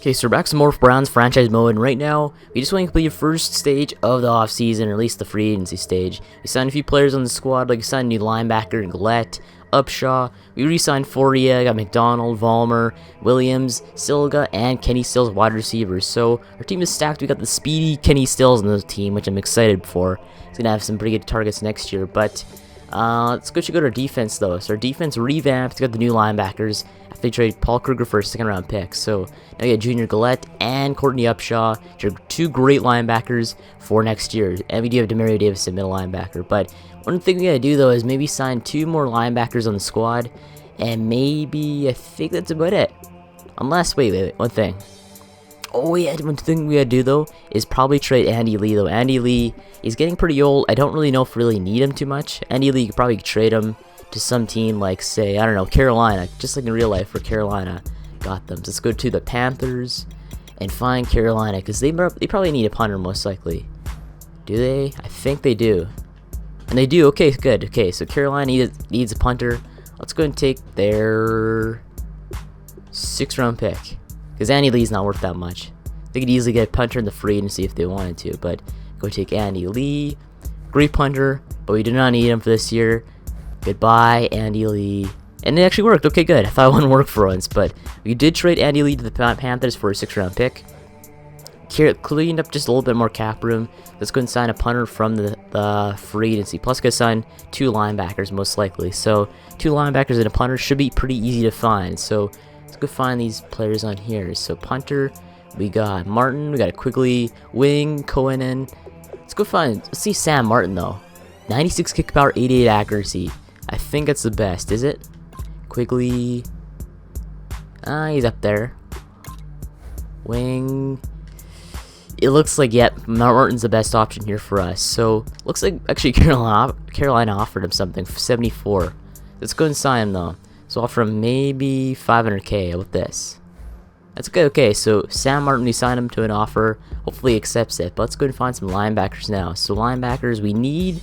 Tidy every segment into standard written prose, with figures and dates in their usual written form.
Okay, so we're back to more Browns franchise mode, and right now, we just want to complete the first stage of the offseason, or at least the free agency stage. We signed a few players on the squad, like we signed a new linebacker, Gillette, Upshaw. We re-signed Foria, got McDonald, Vollmer, Williams, Silga, and Kenny Stills wide receivers. So our team is stacked. We got the speedy Kenny Stills on the team, which I'm excited for. He's going to have some pretty good targets next year, but let's go to our defense, though. So our defense revamped, got the new linebackers after they traded Paul Kruger for a second-round pick. So now you got Junior Gillette and Courtney Upshaw, which are two great linebackers for next year. And we do have Demario Davis at middle linebacker. But one thing we gotta do, though, is maybe sign two more linebackers on the squad. And maybe, I think that's about it. Unless, wait, one thing. Oh yeah, one thing we gotta do though is probably trade Andy Lee though. Andy Lee is getting pretty old. I don't really know if we really need him too much. Andy Lee could probably trade him to some team like, say, I don't know, Carolina, just like in real life where Carolina got them. So let's go to the Panthers and find Carolina because they probably need a punter most likely. Do they? I think they do. And they do. Okay, good. Okay, so Carolina needs a punter. Let's go and take their 6th-round pick. Because Andy Lee's not worth that much. They could easily get a punter in the free agency if they wanted to. But go take Andy Lee. Great punter. But we do not need him for this year. Goodbye, Andy Lee. And it actually worked. Okay, good. I thought it wouldn't work for once. But we did trade Andy Lee to the Panthers for a 6th-round pick. Cleaned up just a little bit more cap room. Let's go and sign a punter from the free agency. Plus, go sign 2 linebackers most likely. So 2 linebackers and a punter should be pretty easy to find. So let's go find these players on here. So punter, we got Martin, we got a Quigley, Wing, Cohen, and let's see Sam Martin though. 96 kick power, 88 accuracy. I think that's the best, is it? Quigley, he's up there. Wing. It looks like, yep, Martin's the best option here for us. So, looks like, actually, Carolina offered him something for 74. Let's go and sign him, though. So, offer him maybe 500K. How about this? That's good. Okay, so Sam Martin, we signed him to an offer. Hopefully, he accepts it. But let's go and find some linebackers now. So, linebackers, we need...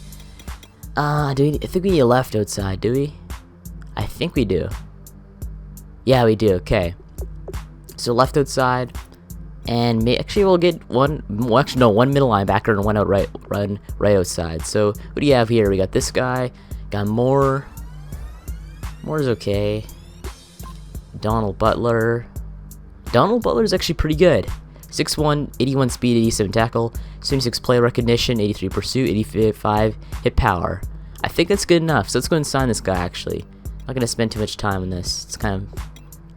I think we need a left outside, do we? I think we do. Yeah, we do. Okay. So, left outside... And actually, we'll get one middle linebacker and one right outside. So, what do you have here? We got this guy. Got Moore. Moore's okay. Donald Butler. Donald Butler's actually pretty good. 6'1", 81 speed, 87 tackle, 76 play recognition, 83 pursuit, 85 hit power. I think that's good enough. So let's go and sign this guy. Actually, not gonna spend too much time on this. It's kind of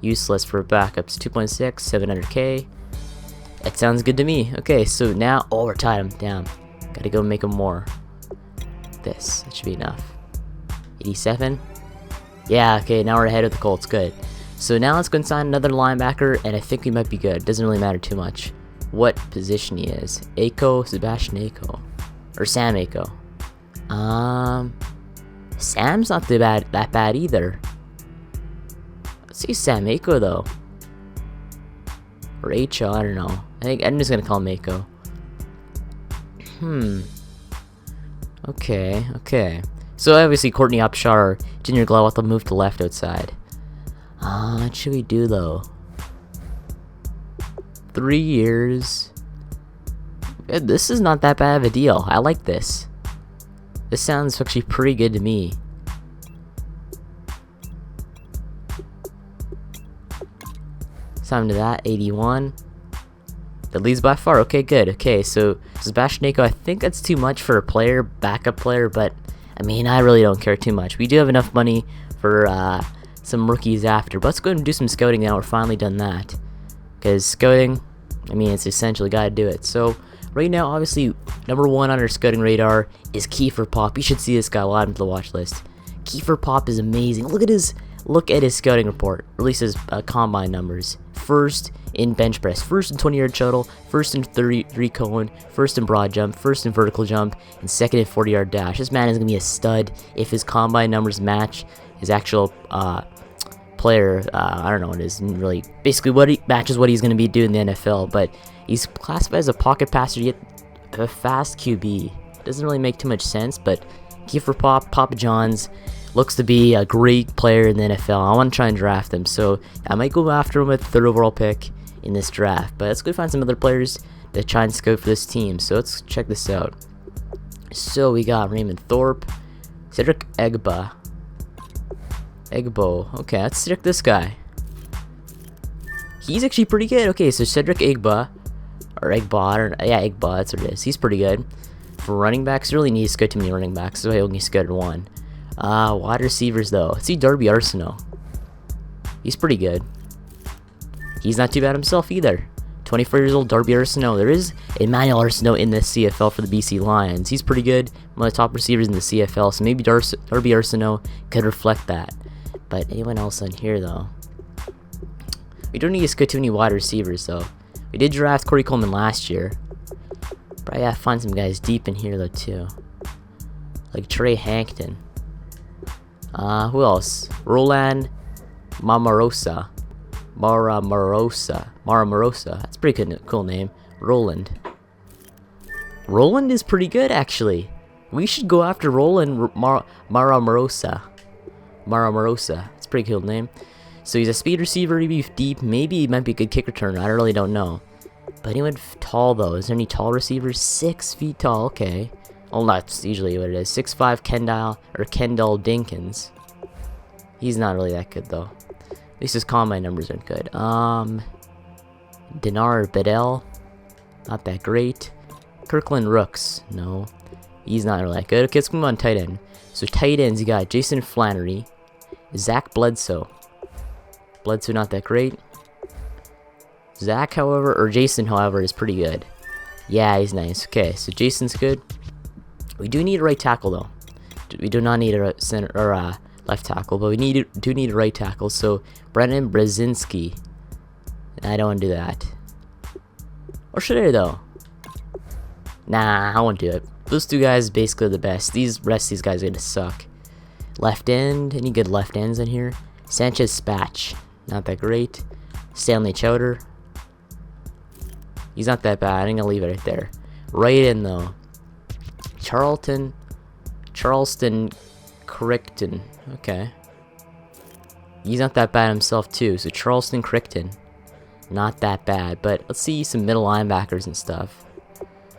useless for backups. 2.6, 700K. That sounds good to me. Okay, so now, we're tied him down. Gotta go make him more. That should be enough. 87. Yeah, okay, now we're ahead of the Colts. Good. So now let's go and sign another linebacker, and I think we might be good. Doesn't really matter too much what position he is. Sebastian Ako. Or Sam Ako. Sam's not that bad either. Let's see Sam Ako, though. Or H.O., I don't know. I think I'm just gonna call him Mako. Okay. So obviously Courtney Upshaw or Junior Gillette will move to left outside. What should we do though? 3 years. This is not that bad of a deal. I like this. This sounds actually pretty good to me. Time to that, 81. That leads by far. Okay, good. Okay, so Sebastian Ako, I think that's too much for a backup player, but I mean, I really don't care too much. We do have enough money for some rookies after, but let's go and do some scouting now. We're finally done that. Because scouting, I mean, it's essentially got to do it. So, right now, obviously, number 1 on our scouting radar is Kiefer Pop. You should see this guy while I'm to the watch list. Kiefer Pop is amazing. Look at his scouting report. Releases combine numbers. First in bench press, first in 20-yard shuttle, first in 33 cone, first in broad jump, first in vertical jump, and second in 40-yard dash. This man is gonna be a stud if his combine numbers match his actual player. I don't know what it is really. Basically, what he matches what he's gonna be doing in the NFL. But he's classified as a pocket passer yet a fast QB. Doesn't really make too much sense, but Kiefer Papa John's looks to be a great player in the NFL. I want to try and draft him, so I might go after him with the 3rd overall pick in this draft. But let's go find some other players to try and scout for this team. So let's check this out. So we got Raymond Thorpe, Cedric Egbo. Okay, let's check this guy. He's actually pretty good. Okay, so Cedric Egbo, or Egbo, Egbo, that's what it is. He's pretty good. For running backs, really need to scout too many running backs, so I only scouted one. Wide receivers though. Let's see Darby Arsenault. He's pretty good. He's not too bad himself either. 24 years old, Darby Arsenault. There is Emmanuel Arsenault in the CFL for the BC Lions. He's pretty good. One of the top receivers in the CFL, so maybe Darby Arsenault could reflect that. But anyone else on here though? We don't need to scout too many wide receivers though. We did draft Corey Coleman last year. But I gotta find some guys deep in here though too. Like Trey Hankton. Who else? Roland Mamarosa. Mara Morosa. That's a pretty good, cool name. Roland is pretty good actually. We should go after Roland Mara Morosa. It's a pretty cool name. So he's a speed receiver, maybe deep, maybe he might be a good kick returner. I really don't know. But anyone tall though? Is there any tall receivers? 6 feet tall. Okay. Well, that's usually what it is. 6'5" Kendall Dinkins. He's not really that good though. At least his combine numbers aren't good. Dinar Bedell, not that great. Kirkland Rooks, no, he's not really that good. Okay, let's move on tight end. So tight ends, you got Jason Flannery, Zach Bledsoe. Not that great. Zach, however, or Jason, however, is pretty good. Yeah, he's nice. Okay, so Jason's good. We do need a right tackle though. We do not need a center or left tackle, but we do need a right tackle. So Brendan Brzezinski. I don't want to do that. Or should I though? Nah, I won't do it. Those two guys basically are the best. These these guys are gonna suck. Left end, any good left ends in here? Sanchez Spatch, not that great. Stanley Chowder. He's not that bad. I'm gonna leave it right there. Right in though. Charleston Crichton. Okay. He's not that bad himself too. So Charleston Crichton, not that bad. But let's see some middle linebackers and stuff.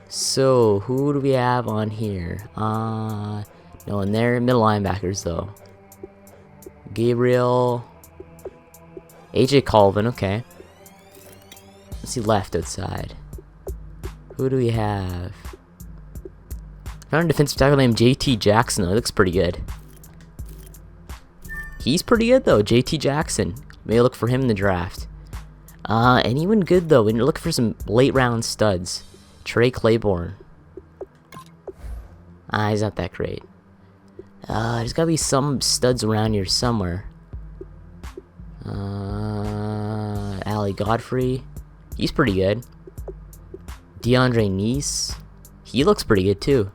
So who do we have on here? No one there. Middle linebackers though. Gabriel. AJ Colvin. Okay. Let's see left outside. Who do we have? Found a defensive tackle named JT Jackson. Though. It looks pretty good. He's pretty good though. JT Jackson. May look for him in the draft. Anyone good though? When you're looking for some late round studs. Trey Claiborne. He's not that great. There's gotta be some studs around here somewhere. Ali Godfrey. He's pretty good. DeAndre Neese. He looks pretty good too.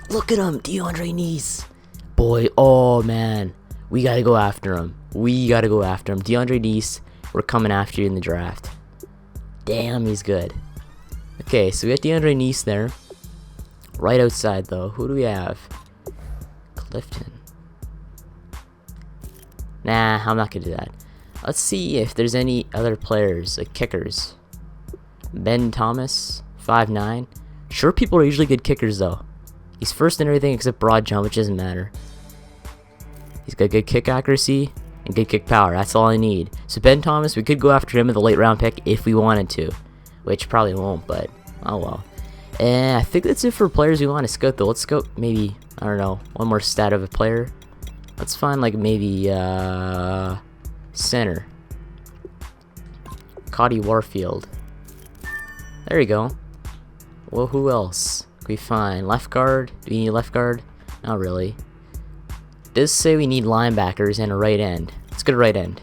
Look at him, DeAndre Neese. Boy, oh man. We gotta go after him. DeAndre Neese, we're coming after you in the draft. Damn, he's good. Okay, so we got DeAndre Neese there. Right outside though. Who do we have? Clifton. Nah, I'm not gonna do that. Let's see if there's any other players, like kickers. Ben Thomas, 5'9". Sure, people are usually good kickers though. He's first in everything except broad jump, which doesn't matter. He's got good kick accuracy and good kick power. That's all I need. So Ben Thomas, we could go after him with a late round pick if we wanted to, which probably won't, but oh well. And I think that's it for players we want to scout though. Let's scout maybe, I don't know, one more stat of a player. Let's find like maybe center. Cody Warfield. There you go. Well, who else can we find? Left guard? Do we need a left guard? Not really. It does say we need linebackers and a right end. Let's get a right end.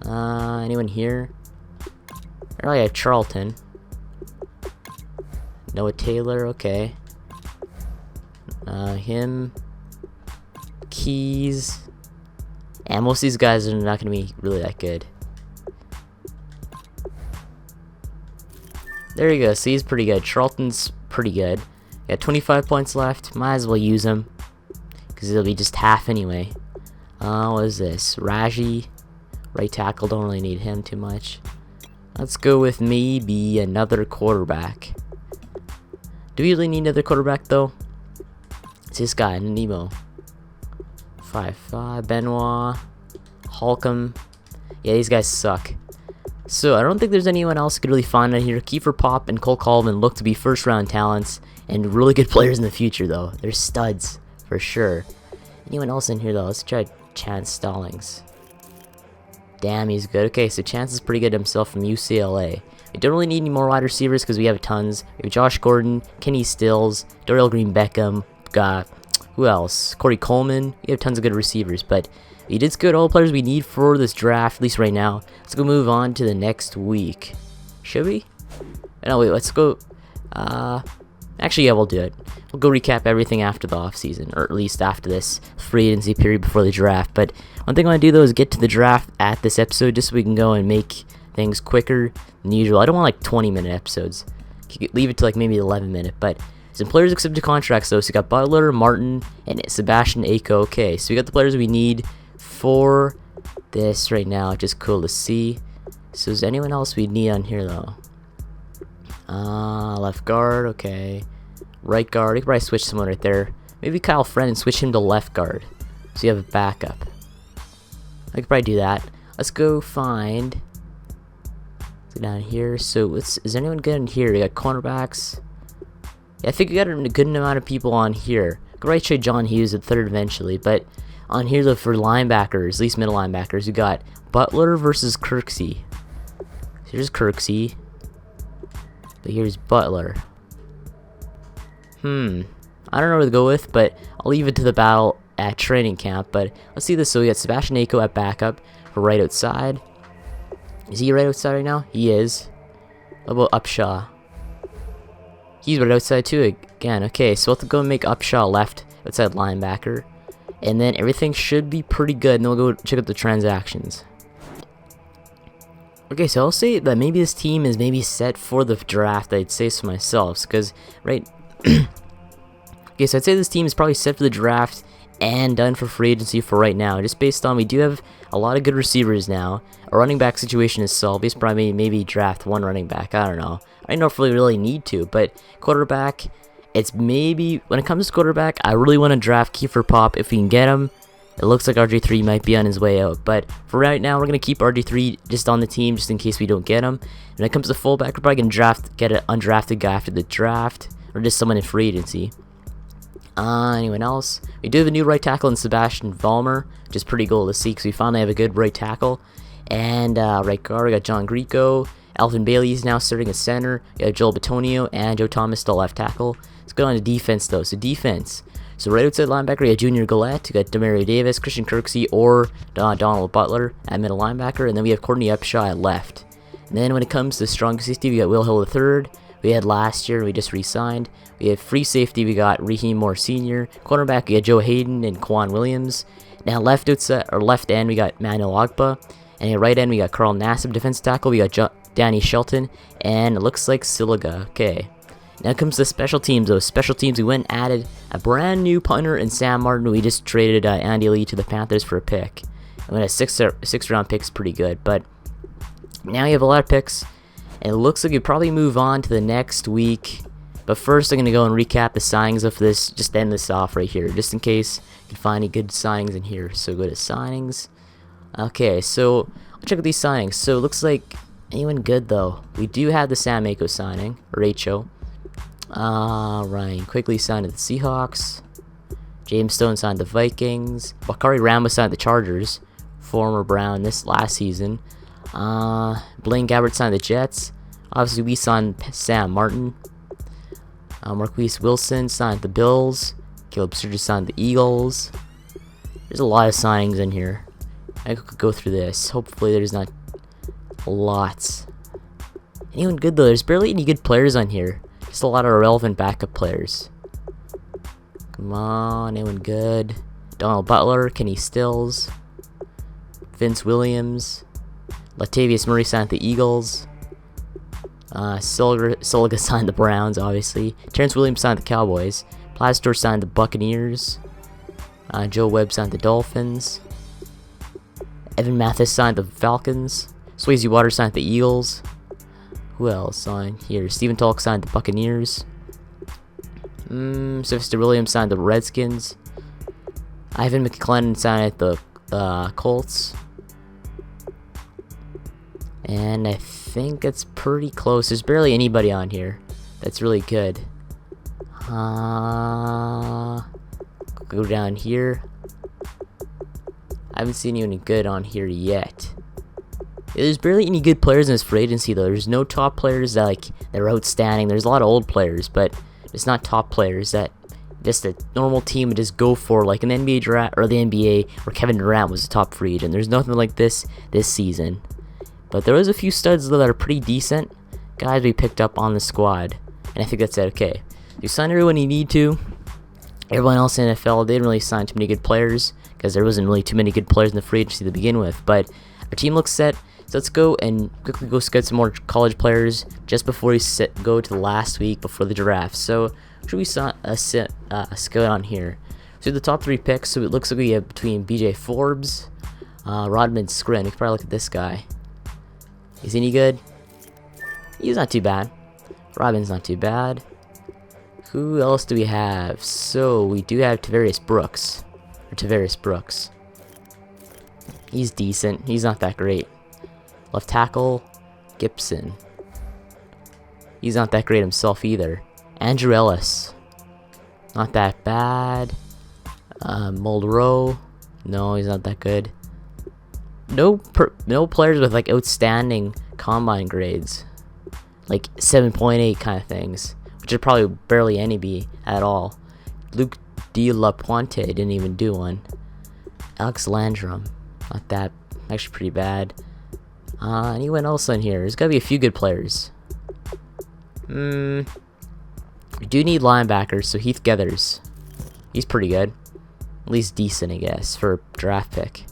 Anyone here? Oh yeah, Charlton. Noah Taylor, okay. Him. Keys. And most of these guys are not going to be really that good. There you go. See, he's pretty good. Charlton's pretty good. Got 25 points left. Might as well use him, because it'll be just half anyway. What is this? Raji Right tackle, don't really need him too much. Let's go with maybe another quarterback. Do we really need another quarterback though? It's this guy, Nemo. 5'5", Benoit, Holcomb. Yeah, these guys suck. So I don't think there's anyone else you could really find on here. Kiefer Pop and Cole Coleman look to be first round talents and really good players in the future though. They're studs for sure. Anyone else in here though? Let's try Chance Stallings. Damn, he's good. Okay, so Chance is pretty good himself from UCLA. We don't really need any more wide receivers because we have tons. We have Josh Gordon, Kenny Stills, Dorial Green Beckham, who else? Corey Coleman. We have tons of good receivers, but we did scout all the players we need for this draft, at least right now. Let's go move on to the next week. Should we? No, wait, let's go. Actually, yeah, we'll do it. We'll go recap everything after the offseason, or at least after this free agency period before the draft. But one thing I want to do, though, is get to the draft at this episode just so we can go and make things quicker than usual. I don't want like 20-minute episodes. You could leave it to like maybe 11-minute, but some players accepted contracts, though. So we got Butler, Martin, and Sebastian Aiko. Okay, so we got the players we need for this right now, which is cool to see. So is there anyone else we need on here, though? Left guard, okay. Right guard, we could probably switch someone right there. Maybe Kyle Friend and switch him to left guard, so you have a backup. I could probably do that. Let's go find. Let's go down here. So is anyone good in here? We got cornerbacks. Yeah, I think we got a good amount of people on here. Could probably trade John Hughes at third eventually, but on here though for linebackers, at least middle linebackers, we got Butler versus Kirksey. So here's Kirksey. But here's Butler. I don't know where to go with, but I'll leave it to the battle at training camp. But let's see this. So we got Sebastian Aiko at backup for right outside. Is he right outside right now? He is. What about Upshaw? He's right outside too again. Okay, so we'll have to go and make Upshaw left outside linebacker. And then everything should be pretty good. And then we'll go check out the transactions. Okay, so I'll say that maybe this team is maybe set for the draft. I'd say so myself, because right. Okay, so I'd say this team is probably set for the draft and done for free agency for right now. Just based on we do have a lot of good receivers now. Our running back situation is solved. It's probably maybe draft one running back. I don't know. I don't know if we really need to, but quarterback. It's maybe when it comes to quarterback, I really want to draft Kiefer Pop if we can get him. It looks like RG3 might be on his way out, but for right now, we're going to keep RG3 just on the team just in case we don't get him. When it comes to fullback, we're probably going to get an undrafted guy after the draft, or just someone in free agency. Anyone else? We do have a new right tackle in Sebastian Vollmer, which is pretty cool to see because we finally have a good right tackle. And right guard, we got John Greco. Alvin Bailey is now starting at center. We have Joel Batonio and Joe Thomas still left tackle. Let's go on to defense, though. So defense. So right outside linebacker, we got Junior Gillette, we got Demario Davis, Christian Kirksey, or Donald Butler at middle linebacker, and then we have Courtney Upshaw at left. And then when it comes to strong safety, we got Will Hill III. We had last year, we just re-signed. We have free safety, we got Raheem Moore Sr. Cornerback, we got Joe Hayden and Quan Williams. Now left outside, or left end, we got Manuel Ogba. And at right end, we got Carl Nassib, defense tackle. We got Danny Shelton, and it looks like Siliga. Okay. Now it comes to special teams. Those special teams, we went and added a brand new punter in Sam Martin. We just traded Andy Lee to the Panthers for a pick. And a six round pick's pretty good. But now you have a lot of picks. And it looks like we probably move on to the next week. But first, I'm going to go and recap the signings of this. Just end this off right here, just in case you can find any good signings in here. So go to signings. Okay, so I'll check out these signings. So it looks like anyone good, though. We do have the Sam Aiko signing, or H.O. Ryan Quigley signed to the Seahawks. James Stone signed the Vikings. Bakari Ramos signed the Chargers. Former Brown this last season. Blaine Gabbert signed the Jets. Obviously, we signed Sam Martin. Marquise Wilson signed the Bills. Caleb Sturgis signed the Eagles. There's a lot of signings in here. I could go through this. Hopefully, there's not lots. Anyone good, though? There's barely any good players on here. Just a lot of irrelevant backup players. Come on, anyone good? Donald Butler, Kenny Stills, Vince Williams, Latavius Murray signed the Eagles. Soliga signed the Browns, obviously. Terrence Williams signed the Cowboys. Plastor signed the Buccaneers. Joe Webb signed the Dolphins. Evan Mathis signed the Falcons. Swayze Water signed the Eagles. Who else signed here? Stephen Tolk signed the Buccaneers. Sylvester Williams signed the Redskins. Ivan McClellan signed the Colts. And I think it's pretty close. There's barely anybody on here that's really good. Go down here. I haven't seen any good on here yet. There's barely any good players in this free agency though. There's no top players that are outstanding. There's a lot of old players, but it's not top players that just a normal team would just go for, like an NBA draft or the NBA where Kevin Durant was the top free agent. There's nothing like this season. But there was a few studs though that are pretty decent guys we picked up on the squad, and I think that's it. Okay, you signed everyone you need to. Everyone else in the NFL didn't really sign too many good players because there wasn't really too many good players in the free agency to begin with. But our team looks set, so let's go and quickly go scout some more college players just before we go to the last week before the draft. So should we scout on here? So the top 3 picks. So it looks like we have between B.J. Forbes, Rodman Scrin. We could probably look at this guy. Is he any good? He's not too bad. Robin's not too bad. Who else do we have? So we do have Tavarius Brooks. He's decent. He's not that great. Left tackle, Gibson. He's not that great himself either. Andrew Ellis. Not that bad. Muldrow. No, he's not that good. No players with like outstanding combine grades, like 7.8 kind of things, which are probably barely any be at all. Luke De La Puente didn't even do one. Alex Landrum, not that, actually pretty bad. Anyone else on here? There's gotta be a few good players. We do need linebackers, so Heath Geathers, he's pretty good, at least decent, I guess, for a draft pick.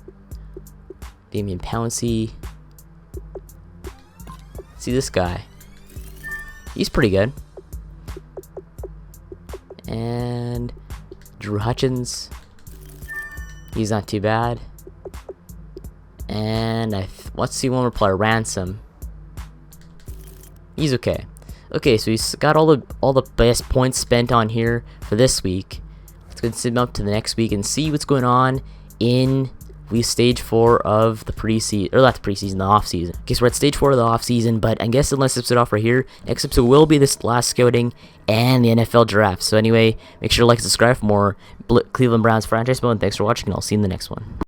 Damian Pouncey. See this guy. He's pretty good. And Drew Hutchins. He's not too bad. And let's see one more player. Ransom. He's okay. Okay, so he's got all the best points spent on here for this week. Let's go and send him up to the next week and see what's going on in stage 4 of the preseason, or not the preseason, the off-season. Okay, so we're at stage 4 of the off-season, but I guess unless episode off right here, next episode will be this last scouting and the NFL draft. So anyway, make sure to like and subscribe for more Cleveland Browns franchise mode, and thanks for watching, and I'll see you in the next one.